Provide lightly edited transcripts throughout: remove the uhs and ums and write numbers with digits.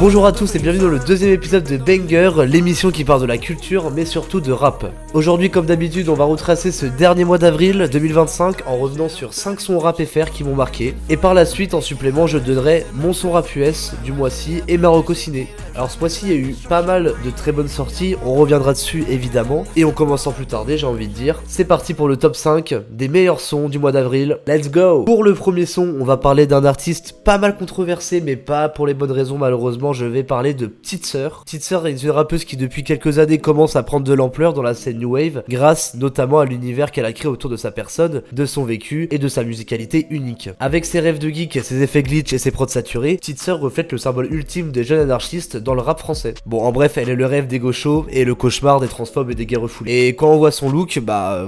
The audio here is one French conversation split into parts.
Bonjour à tous et bienvenue dans le deuxième épisode de Banger, l'émission qui parle de la culture mais surtout de rap. Aujourd'hui comme d'habitude on va retracer ce dernier mois d'avril 2025 en revenant sur 5 sons rap FR qui m'ont marqué. Et par la suite en supplément je donnerai mon son rap US du mois-ci et Marocco Ciné. Alors ce mois-ci il y a eu pas mal de très bonnes sorties, on reviendra dessus évidemment. Et on commence sans plus tarder j'ai envie de dire, c'est parti pour le top 5 des meilleurs sons du mois d'avril, let's go. Pour le premier son on va parler d'un artiste pas mal controversé mais pas pour les bonnes raisons malheureusement, je vais parler de Petite Sœur. Petite Sœur est une rappeuse qui depuis quelques années commence à prendre de l'ampleur dans la scène New Wave, grâce notamment à l'univers qu'elle a créé autour de sa personne, de son vécu et de sa musicalité unique. Avec ses rêves de geek, ses effets glitch et ses prods saturés, Petite Sœur reflète le symbole ultime des jeunes anarchistes dans le rap français. Bon en bref, elle est le rêve des gauchos et le cauchemar des transphobes et des gays refoulés. Et quand on voit son look,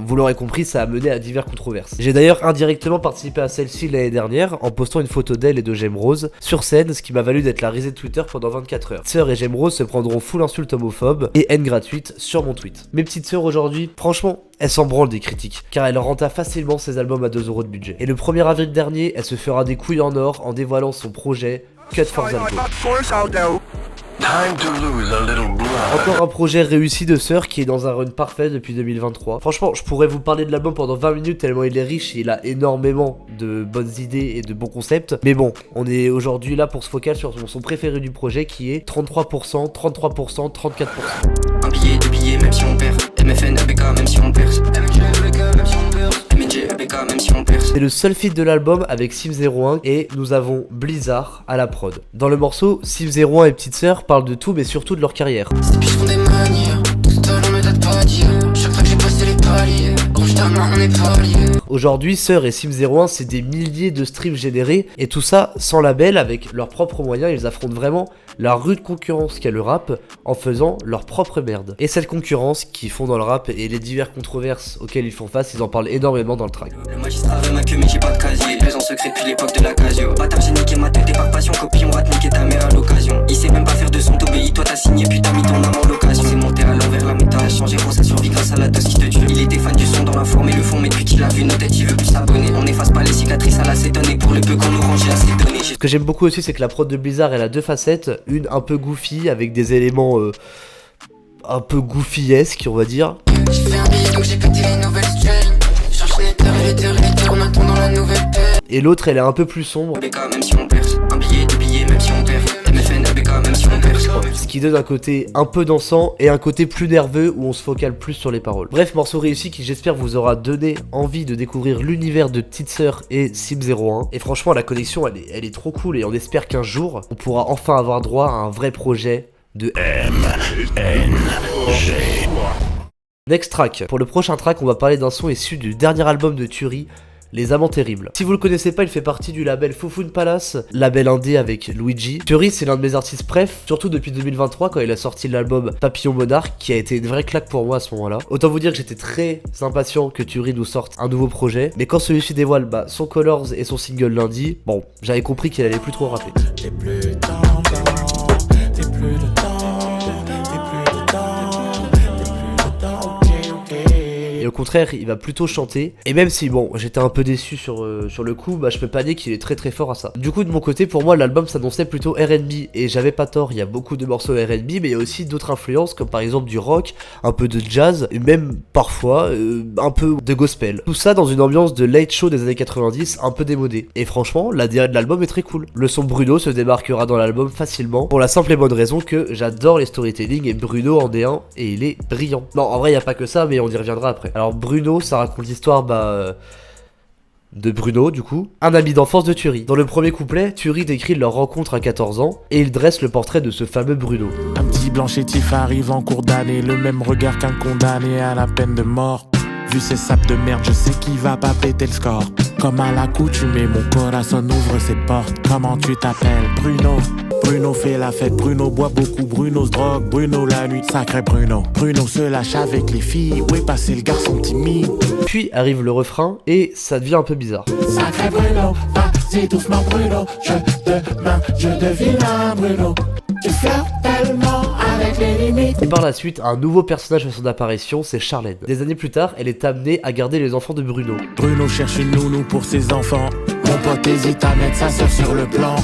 vous l'aurez compris, ça a mené à divers controverses. J'ai d'ailleurs indirectement participé à celle-ci l'année dernière en postant une photo d'elle et de J'aime Rose sur scène, ce qui m'a valu d'être la risée de Twitter pendant 24 heures. Sœur et J'aime Rose se prendront full insulte homophobe et haine gratuite sur mon tweet. Mes petites sœurs aujourd'hui, franchement, elle s'en branle des critiques, car elle renta facilement ses albums à 2€ de budget. Et le 1er avril dernier, elle se fera des couilles en or en dévoilant son projet Cut for Zalgo. Encore un projet réussi de Sœur qui est dans un run parfait depuis 2023. Franchement, je pourrais vous parler de l'album pendant 20 minutes tellement il est riche et il a énormément de bonnes idées et de bons concepts. Mais bon, on est aujourd'hui là pour se focaliser sur son son préféré du projet qui est 33%, 33%, 34%. Un billet, deux billets, même si on perd. MFN, ABK, même si on perce. MJ, ABK, même si on perce. MJ, ABK, même si on perce. C'est le seul feat de l'album avec Sim01 et nous avons Blizzard à la prod. Dans le morceau, Sim01 et Petite Sœur parlent de tout mais surtout de leur carrière. Ces biches font des manières, tout à l'heure ne date pas d'hier. Chaque fois que j'ai passé les paliers, constamment on est pas liés. Aujourd'hui, Sœur et Sim01 c'est des milliers de streams générés et tout ça sans label avec leurs propres moyens. Ils affrontent vraiment la rude concurrence qu'est le rap en faisant leur propre merde. Et cette concurrence qu'ils font dans le rap et les diverses controverses auxquelles ils font face, ils en parlent énormément dans le track. Le magistrat veut ma queue mais j'ai pas de casier. Plus en secret depuis l'époque de la Casio. Bâtard j'ai niqué ma tête et par passion. Copie on va te niquer ta mère à l'occasion. Il sait même pas faire de son t'obéis. Toi t'as signé puis t'as mis ton âme en location. C'est monté à l'envers, la méta a changé. Gros ça survit grâce à la dose qui te tue. Il était fan du son dans la forme et le fond. Mais depuis qu'il a vu nos têtes il veut plus s'abonner. On efface pas les cicatrices à la s'étonner. Pour le peu qu'on nous range à s'étonner. Ce que j'aime beaucoup aussi c'est que la prod de Blizzard elle a deux facettes. Une un peu goofy avec des éléments un peu goofy-esque on va dire. J'ai fait un billet donc j'ai pété les nouvelles stèles. Cherche l'éther en attendant la nouvelle paire. Et l'autre elle est un peu plus sombre. ABK même si on perce. Un billet, deux billets même si on perd. MFN, ABK même si on perce. Ce qui donne un côté un peu dansant et un côté plus nerveux où on se focalise plus sur les paroles. Bref, morceau réussi qui j'espère vous aura donné envie de découvrir l'univers de Petite Sœur et Sim01. Et franchement la connexion elle est trop cool et on espère qu'un jour on pourra enfin avoir droit à un vrai projet de MNG. Next track. Pour le prochain track on va parler d'un son issu du dernier album de Turi, Les Amants Terribles. Si vous le connaissez pas, il fait partie du label Foufoune Palace, label indé avec Luigi. Turi c'est l'un de mes artistes préf, surtout depuis 2023 quand il a sorti l'album Papillon Monarque qui a été une vraie claque pour moi à ce moment-là. Autant vous dire que j'étais très impatient que Turi nous sorte un nouveau projet, mais quand celui-ci dévoile son Colors et son single lundi, bon, j'avais compris qu'il allait plus trop rapper. J'ai plus de temps, t'es plus de temps. Et au contraire, il va plutôt chanter. Et même si, bon, j'étais un peu déçu sur le coup, je peux pas dire qu'il est très très fort à ça. Du coup, de mon côté, pour moi, l'album s'annonçait plutôt R&B. Et j'avais pas tort, il y a beaucoup de morceaux R&B, mais il y a aussi d'autres influences, comme par exemple du rock, un peu de jazz, et même parfois, un peu de gospel. Tout ça dans une ambiance de late show des années 90, un peu démodée. Et franchement, la DA de l'album est très cool. Le son Bruno se démarquera dans l'album facilement, pour la simple et bonne raison que j'adore les storytelling, et Bruno en est un, et il est brillant. Non, en vrai, il y a pas que ça, mais on y reviendra après. Alors Bruno, ça raconte l'histoire de Bruno du coup, un ami d'enfance de Turi. Dans le premier couplet, Turi décrit leur rencontre à 14 ans et il dresse le portrait de ce fameux Bruno. Un petit blanc chétif arrive en cours d'année, le même regard qu'un condamné à la peine de mort. Vu ces sapes de merde, je sais qu'il va pas péter le score. Comme à l'accoutumée, mon corazon ouvre ses portes. Comment tu t'appelles? Bruno. Bruno fait la fête, Bruno boit beaucoup, Bruno se drogue, Bruno la nuit, sacré Bruno. Bruno se lâche avec les filles, où est passé le garçon timide? Puis arrive le refrain et ça devient un peu bizarre. Sacré Bruno, vas-y doucement Bruno, je devine un Bruno. Tu flirtes tellement avec les limites. Et par la suite, un nouveau personnage fait son apparition, c'est Charlène. Des années plus tard, elle est amenée à garder les enfants de Bruno. Bruno cherche une nounou pour ses enfants. Mon pote hésite à mettre sa sœur sur le plan.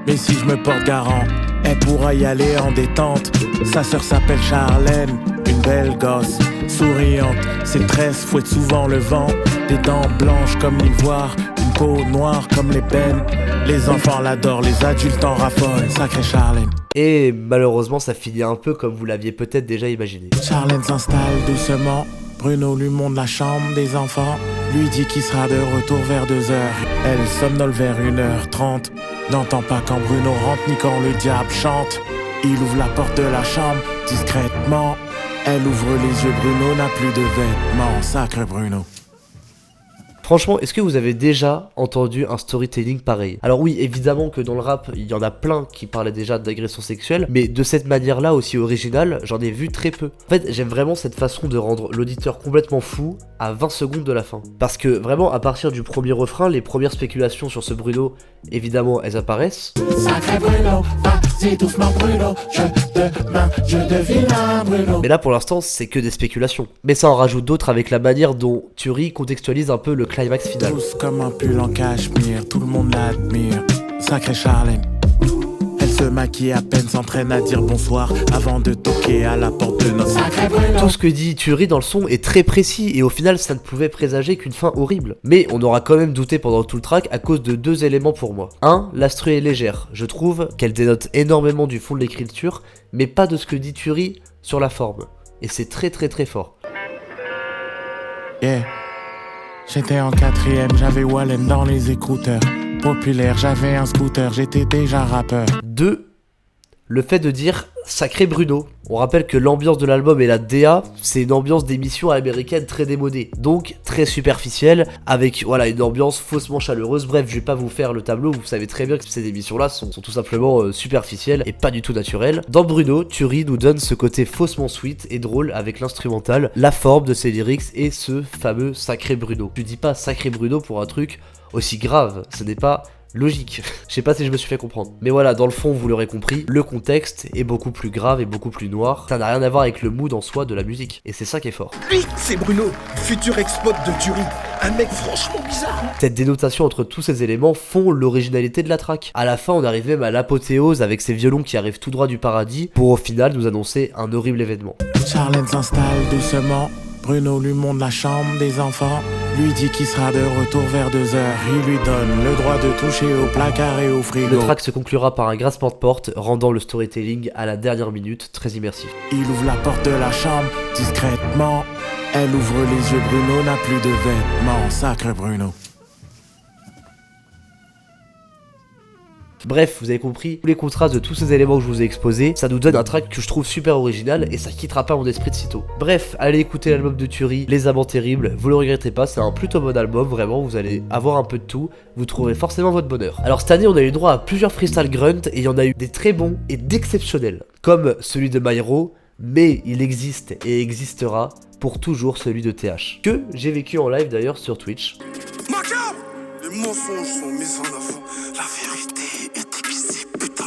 Mais si je me porte garant, elle pourra y aller en détente. Sa sœur s'appelle Charlène, une belle gosse, souriante. Ses tresses fouettent souvent le vent. Des dents blanches comme l'ivoire, une peau noire comme l'ébène. Les enfants l'adorent, les adultes en raffolent. Sacré Charlène. Et malheureusement ça finit un peu comme vous l'aviez peut-être déjà imaginé. Charlène s'installe doucement. Bruno lui montre la chambre des enfants. Lui dit qu'il sera de retour vers 2h. Elle somnole vers 1h30. N'entend pas quand Bruno rentre ni quand le diable chante. Il ouvre la porte de la chambre discrètement. Elle ouvre les yeux, Bruno n'a plus de vêtements. Sacre Bruno. Franchement, est-ce que vous avez déjà entendu un storytelling pareil? Alors oui, évidemment que dans le rap, il y en a plein qui parlaient déjà d'agression sexuelle, mais de cette manière-là aussi originale, j'en ai vu très peu. En fait, j'aime vraiment cette façon de rendre l'auditeur complètement fou à 20 secondes de la fin. Parce que vraiment, à partir du premier refrain, les premières spéculations sur ce Bruno, évidemment, elles apparaissent. Sacré Bruno, vas-y doucement Bruno, je devine un Bruno. Mais là, pour l'instant, c'est que des spéculations. Mais ça en rajoute d'autres avec la manière dont Thury contextualise un peu le climax final. Tous comme un pull en cachemire, tout le monde l'admire. Sacré Charlène. Elle se maquille à peine, s'entraîne à dire bonsoir avant de toquer à la porte de notre sacré Bruno. Tout ce que dit Thury dans le son est très précis et au final ça ne pouvait présager qu'une fin horrible. Mais on aura quand même douté pendant tout le track à cause de deux éléments pour moi. 1. L'instru est légère. Je trouve qu'elle dénote énormément du fond de l'écriture, mais pas de ce que dit Thury sur la forme. Et c'est très très très fort. Yeah. J'étais en 4ème, j'avais Wallen dans les écouteurs. Populaire, j'avais un scooter, j'étais déjà rappeur. 2. Le fait de dire sacré Bruno. On rappelle que l'ambiance de l'album et la DA, c'est une ambiance d'émission américaine très démodée, donc très superficielle, avec voilà une ambiance faussement chaleureuse. Bref, je vais pas vous faire le tableau, vous savez très bien que ces émissions-là sont tout simplement superficielles et pas du tout naturelles. Dans Bruno, Thury nous donne ce côté faussement sweet et drôle avec l'instrumental, la forme de ses lyrics et ce fameux sacré Bruno. Je dis pas sacré Bruno pour un truc aussi grave, ce n'est pas logique. Je sais pas si je me suis fait comprendre. Mais voilà, dans le fond, vous l'aurez compris, le contexte est beaucoup plus grave et beaucoup plus noir. Ça n'a rien à voir avec le mood en soi de la musique. Et c'est ça qui est fort. Lui, c'est Bruno, futur ex-pote de Thury. Un mec franchement bizarre. Cette dénotation entre tous ces éléments font l'originalité de la track. À la fin, on arrive même à l'apothéose avec ces violons qui arrivent tout droit du paradis pour au final nous annoncer un horrible événement. Charlène s'installe doucement. Bruno lui montre la chambre des enfants. Lui dit qu'il sera de retour vers 2h. Il lui donne le droit de toucher au placard et au frigo. Le track se conclura par un grincement de porte, rendant le storytelling à la dernière minute très immersif. Il ouvre la porte de la chambre discrètement. Elle ouvre les yeux, Bruno n'a plus de vêtements. Sacre Bruno. Bref, vous avez compris, tous les contrastes de tous ces éléments que je vous ai exposés, ça nous donne un track que je trouve super original et ça quittera pas mon esprit de sitôt. Bref, allez écouter l'album de Thury, Les Amants Terribles, vous le regretterez pas, c'est un plutôt bon album, vraiment, vous allez avoir un peu de tout, vous trouverez forcément votre bonheur. Alors cette année, on a eu droit à plusieurs freestyle grunt et il y en a eu des très bons et d'exceptionnels, comme celui de Myro, mais il existe et existera pour toujours celui de TH, que j'ai vécu en live d'ailleurs sur Twitch. Macabre. Les mensonges sont mis en avant. La vérité est aiguisée, putain.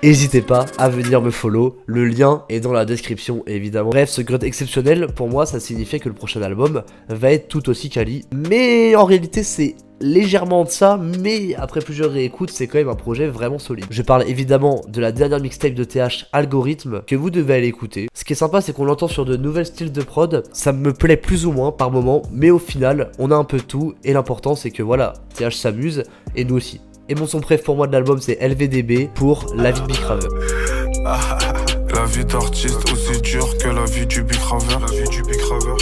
N'hésitez pas à venir me follow, le lien est dans la description évidemment. Bref, ce grunt exceptionnel, pour moi ça signifiait que le prochain album va être tout aussi quali, mais en réalité c'est légèrement de ça, mais après plusieurs réécoutes, c'est quand même un projet vraiment solide. Je parle évidemment de la dernière mixtape de TH, Algorithme, que vous devez aller écouter. Ce qui est sympa, c'est qu'on l'entend sur de nouvelles styles de prod, ça me plaît plus ou moins par moment, mais au final, on a un peu de tout, et l'important c'est que voilà, TH s'amuse, et nous aussi. Et mon son préf pour moi de l'album, c'est LVDB pour La vie de Bicraveur. La vie d'artiste aussi dure que la vie du bicraveur.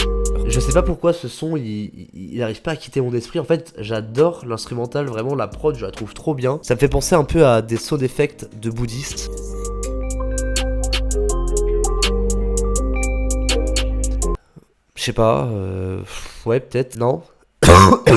Je sais pas pourquoi ce son il arrive pas à quitter mon esprit. En fait, j'adore l'instrumental, vraiment la prod, je la trouve trop bien. Ça me fait penser un peu à des sound effects de bouddhistes. Je sais pas, ouais peut-être, non.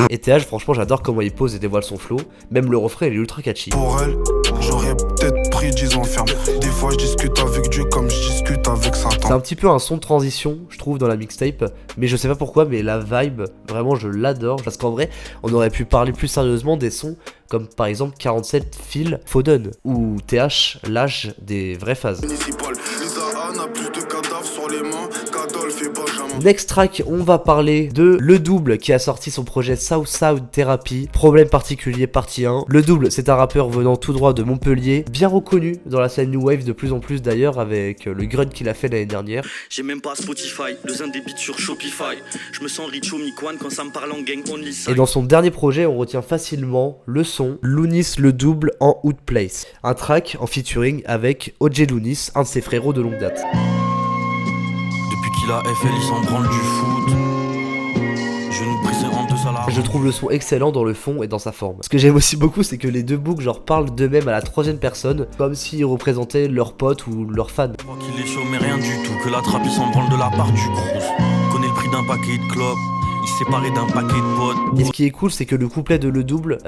Et TH, franchement, j'adore comment il pose et dévoile son flow. Même le refrain, il est ultra catchy. Pour elle, j'aurais peut-être pris 10 ans ferme. Des fois, je discute avec Dieu comme je discute avec C'est Satan. un petit peu un son de transition, je trouve, dans la mixtape. Mais je sais pas pourquoi, mais la vibe, vraiment, je l'adore. Parce qu'en vrai, on aurait pu parler plus sérieusement des sons comme par exemple 47 Phil Foden ou TH, l'âge des vraies phases. Municipal, Lisa A n'a plus de cadavres sur les mains qu'Adolf fais Benjamin. Next track, on va parler de Le Double qui a sorti son projet South Sound Therapy. Problème particulier partie 1. Le Double, c'est un rappeur venant tout droit de Montpellier, bien reconnu dans la scène New Wave de plus en plus d'ailleurs avec le grunt qu'il a fait l'année dernière. J'ai même pas Spotify, le zin des beats sur Shopify. Je me sens rich au Mikwan quand ça me parle en gang only side. Et dans son dernier projet, on retient facilement le son Lounis Le Double en Hood Place. Un track en featuring avec OJ Lounis, un de ses frérots de longue date. Depuis qu'il a FL, il s'en branle du foot. Je nous brisais en deux à la... Je trouve le son excellent dans le fond et dans sa forme. Ce que j'aime aussi beaucoup, c'est que les deux boucs genre parlent d'eux-mêmes à la troisième personne, comme s'ils représentaient leurs potes ou leurs fans. Je crois qu'il est chaud mais rien du tout, que la trappe il s'en branle de la part du Cruz. Connaît le prix d'un paquet de clopes, il s'est séparé d'un paquet de potes. Et ce qui est cool, c'est que le couplet de Le Double,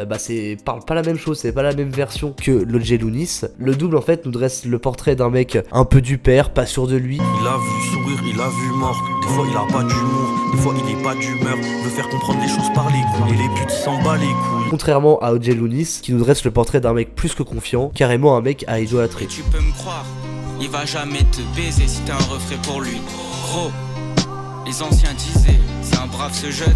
parle pas la même chose, c'est pas la même version que l'OJ Lounis. Le Double en fait nous dresse le portrait d'un mec un peu du père, pas sûr de lui. Il a vu sourire, il a vu mort. Des fois il a pas d'humour, des fois il est pas d'humeur. Veut faire comprendre les choses par les couilles, et les putes s'en bat les couilles. Contrairement à OJ Lounis, qui nous dresse le portrait d'un mec plus que confiant, carrément un mec à idolâtrer. Et tu peux me croire, il va jamais te baiser si t'es un refrain pour lui. Gros, les anciens disaient, c'est un brave ce jeune.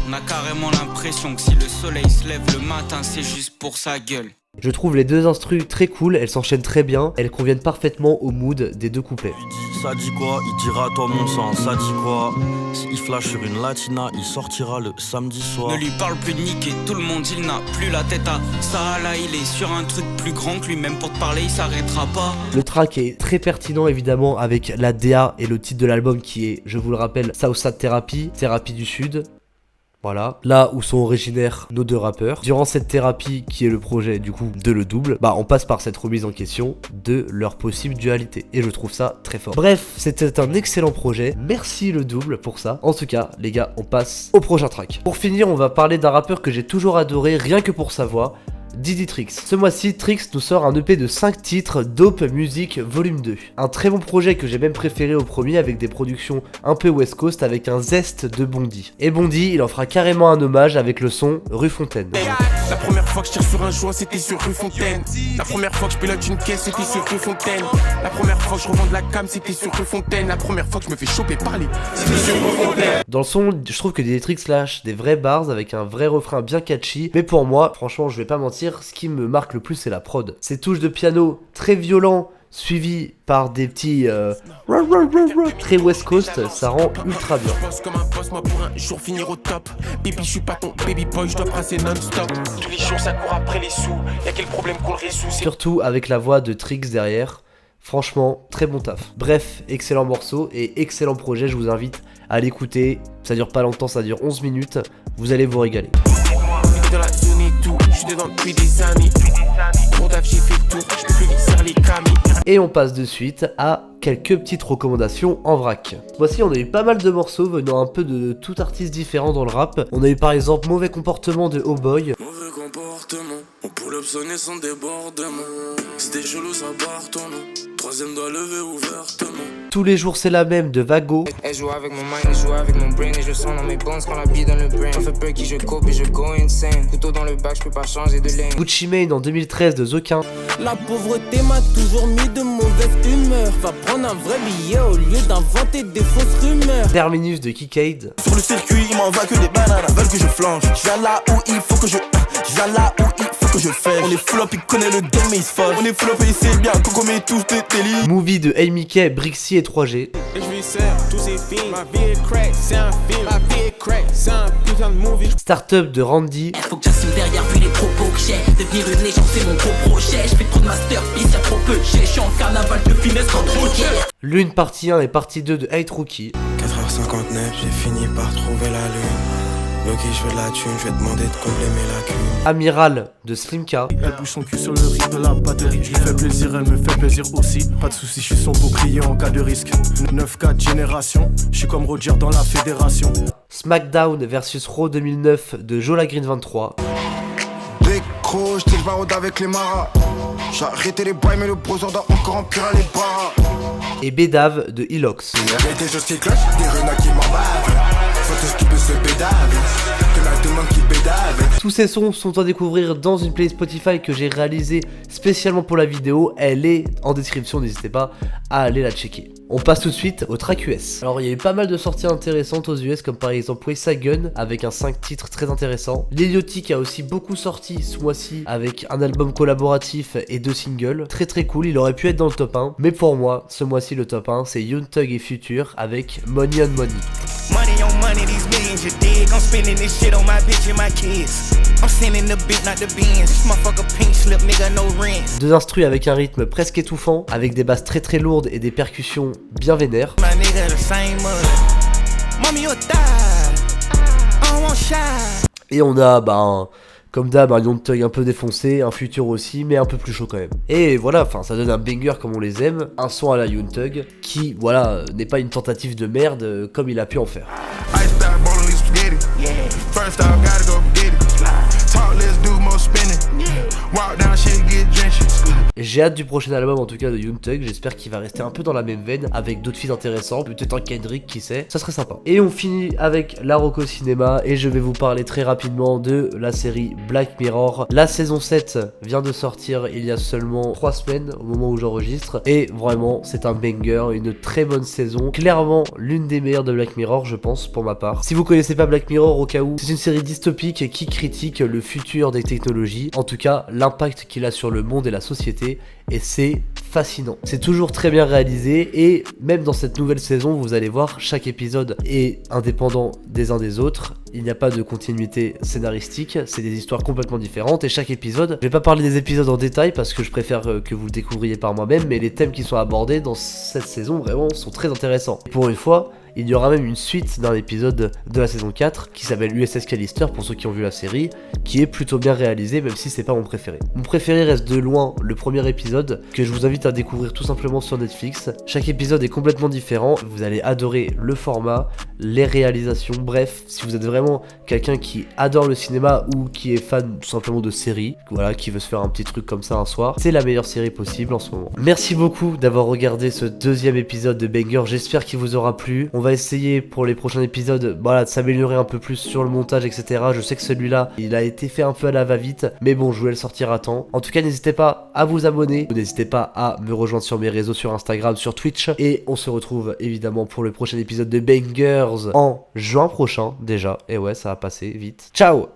On a carrément l'impression que si le soleil se lève le matin, c'est juste pour sa gueule. Je trouve les deux instrus très cool, elles s'enchaînent très bien, elles conviennent parfaitement au mood des deux couplets. Il dit, ça dit quoi? Il dira à toi mon sang, ça dit quoi? S'il flash sur une latina, il sortira le samedi soir. Ne lui parle plus de niquer, tout le monde il n'a plus la tête à ça. Là il est sur un truc plus grand que lui, même pour te parler il s'arrêtera pas. Le track est très pertinent évidemment avec la DA et le titre de l'album qui est, je vous le rappelle, Southside Therapy, Thérapie du Sud. Voilà, là où sont originaires nos deux rappeurs. Durant cette thérapie qui est le projet du coup de Le Double, on passe par cette remise en question de leur possible dualité. Et je trouve ça très fort. Bref, c'était un excellent projet. Merci Le Double pour ça. En tout cas, les gars, on passe au prochain track. Pour finir, on va parler d'un rappeur que j'ai toujours adoré rien que pour sa voix. Didi Trix. Ce mois-ci, Trix nous sort un EP de 5 titres, Dope Music Volume 2. Un très bon projet que j'ai même préféré au premier avec des productions un peu West Coast avec un zeste de Bondy. Et Bondy, il en fera carrément un hommage avec le son Rue Fontaine. La première fois que je tire sur un joint, c'était sur Rue Fontaine. La première fois que je pilote une caisse, c'était sur Rue Fontaine. La première fois que je revends de la cam, c'était sur Rue Fontaine. La première fois que je me fais choper par les, c'était sur Rue Fontaine. Dans le son, je trouve que Didi Trix lâche des vrais bars avec un vrai refrain bien catchy. Mais pour moi, franchement, je vais pas mentir, ce qui me marque le plus, c'est la prod. Ces touches de piano très violents, suivis par des petits très West Coast, ça rend ultra bien. Je bosse comme un boss, moi pour un jour finir au top. Baby, je suis pas ton baby boy, je dois brasser non-stop. Tous les jours ça court après les sous, y'a quel problème qu'on le résout. Surtout avec la voix de Trix derrière. Franchement, très bon taf. Bref, excellent morceau et excellent projet, je vous invite à l'écouter. Ça dure pas longtemps, ça dure 11 minutes. Vous allez vous régaler. Dans la zone et tout, je suis dedans depuis des années. Pour taf, j'ai fait tout, je peux plus lisser les camis. Et on passe de suite à quelques petites recommandations en vrac. Voici, on a eu pas mal de morceaux venant un peu de tout artiste différent dans le rap. On a eu par exemple Mauvais Comportement de Oh Boy. Mauvais comportement, on pull up sonner sans débordement. C'était chelou, ça barre ton nom. Troisième doigt levé ouvertement. Tous les jours c'est la même de Vago. Elle joue avec mon mind, elle joue avec mon brain. Et je sens dans mes bones quand la bille dans le brain. On fait peur qui je coupe et je go insane. Couteau dans le bac, je peux pas changer de lane. Gucci Mane en 2013 de Zoquin. La pauvreté m'a toujours mis de mauvaise humeur. Va prendre un vrai billet au lieu d'inventer des fausses rumeurs. Terminus de Kikade. Sur le circuit, il m'envoie que des bananes. Veulent que je flanche. Je viens là où il faut que je. Je viens là où il faut que je fais. On est flop, il connaît le game mais il se fâche. On est flop et il sait bien qu'on commet tous des délits. Movie de Hey Mickey, Brixie et 3G. Et je lui sers tous ces films. Ma vie est crack, c'est un film. Ma vie est crack, c'est un putain de movie. Startup de Randy. Faut que j'assume derrière vu les propos que j'ai. Devenir une légende c'est mon gros projet. Je fais trop de masterpiece, y'a trop peu de jet. Je suis en carnaval de finesse quand trop guerre. Lune partie 1 et partie 2 de Hate Rookie. 4h59, j'ai fini par trouver la lune. Ok, je veux de la thune, je vais demander de combler mes lacunes. Amiral de Slimka. Elle bouge son cul sur le rythme de la batterie. Je lui fais plaisir, elle me fait plaisir aussi. Pas de soucis, je suis son bouclier en cas de risque. 9-4 génération, je suis comme Roger dans la fédération. Smackdown versus Raw 2009 de Jola Green 23. Décroche, t'es le barode avec les maras. J'ai arrêté les bails, mais le browser doit encore remplir les barras. Et Bédave de Ilox. Il y a des choses qui clochent, des renards qui m'en bavent. Faut tout ce qui peut se bédave. Que la demande qui bédave. Tous ces sons sont à découvrir dans une playlist Spotify que j'ai réalisée spécialement pour la vidéo. Elle est en description, n'hésitez pas à aller la checker. On passe tout de suite au track US. Alors il y a eu pas mal de sorties intéressantes aux US, comme par exemple Westside Gun avec un 5 titres très intéressant. Liliotic a aussi beaucoup sorti ce mois-ci avec un album collaboratif et 2 singles. Très très cool, il aurait pu être dans le top 1. Mais pour moi, ce mois-ci le top 1 c'est Young Thug et Future avec Money on Money. Money on money, these millions you dig. I'm spending this shit on my bitch and my kids. I'm sending the bit, not the beans. This motherfucker pink slip, nigga, no rent. Deux instrus avec un rythme presque étouffant, avec des basses très très lourdes et des percussions bien vénères. My nigga the same mommy you die. I don't want shy. Et on a comme d'hab, un Young Thug un peu défoncé, un Future aussi, mais un peu plus chaud quand même. Et voilà, enfin ça donne un banger comme on les aime, un son à la Young Thug, qui voilà, n'est pas une tentative de merde comme il a pu en faire. J'ai hâte du prochain album en tout cas de Young Thug, j'espère qu'il va rester un peu dans la même veine avec d'autres filles intéressantes, peut-être un Kendrick, qui sait, ça serait sympa. Et on finit avec la Rocco Cinéma et je vais vous parler très rapidement de la série Black Mirror. La saison 7 vient de sortir il y a seulement 3 semaines au moment où j'enregistre et vraiment c'est un banger, une très bonne saison, clairement l'une des meilleures de Black Mirror je pense pour ma part. Si vous connaissez pas Black Mirror au cas où, c'est une série dystopique qui critique le futur des technologies, en tout cas l'impact qu'il a sur le monde et la société, et c'est fascinant. C'est toujours très bien réalisé et même dans cette nouvelle saison, vous allez voir, chaque épisode est indépendant des uns des autres. Il n'y a pas de continuité scénaristique, c'est des histoires complètement différentes et chaque épisode, je vais pas parler des épisodes en détail parce que je préfère que vous le découvriez par moi-même, mais les thèmes qui sont abordés dans cette saison vraiment sont très intéressants. Pour une fois, il y aura même une suite d'un épisode de la saison 4 qui s'appelle USS Callister pour ceux qui ont vu la série, qui est plutôt bien réalisé même si c'est pas mon préféré. Mon préféré reste de loin le premier épisode que je vous invite à découvrir tout simplement sur Netflix. Chaque épisode est complètement différent, vous allez adorer le format, les réalisations, bref, si vous êtes vraiment quelqu'un qui adore le cinéma ou qui est fan tout simplement de séries, voilà, qui veut se faire un petit truc comme ça un soir, c'est la meilleure série possible en ce moment. Merci beaucoup d'avoir regardé ce deuxième épisode de Banger, j'espère qu'il vous aura plu. On va essayer pour les prochains épisodes voilà, de s'améliorer un peu plus sur le montage etc. Je sais que celui-là il a été fait un peu à la va-vite, mais bon je voulais le sortir à temps. En tout cas n'hésitez pas à vous abonner, n'hésitez pas à me rejoindre sur mes réseaux, sur Instagram, sur Twitch, et on se retrouve évidemment pour le prochain épisode de Bangers en juin prochain déjà, et ouais ça va passer vite. Ciao.